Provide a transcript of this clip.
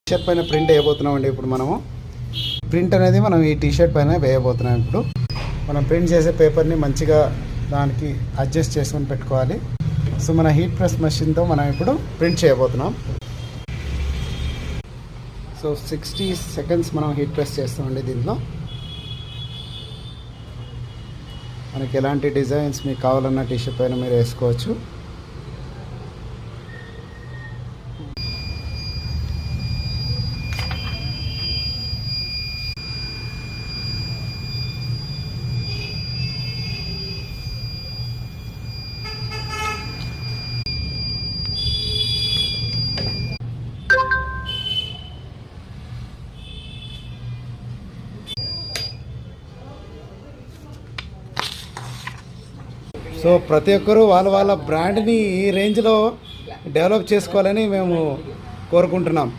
T shirt పైన print వేయబోతున్నాం అండి. ఇప్పుడు మనము ప్రింట్ అనేది మనం ఈ టీషర్ట్ పైన వేయబోతున్నాం. ఇప్పుడు మనం ప్రింట్ చేసే పేపర్ని మంచిగా దానికి అడ్జస్ట్ చేసుకొని పెట్టుకోవాలి. సో మన హీట్ ప్రెస్ మెషిన్తో మనం ఇప్పుడు ప్రింట్ చేయబోతున్నాం. సో 60 సెకండ్స్ మనం హీట్ ప్రెస్ చేస్తామండి. దీంట్లో మనకి ఎలాంటి డిజైన్స్ మీకు కావాలన్న టీషర్ట్ పైన మీరు వేసుకోవచ్చు. సో ప్రతి ఒక్కరూ వాళ్ళ బ్రాండ్ని ఈ రేంజ్లో డెవలప్ చేసుకోవాలని మేము కోరుకుంటున్నాం.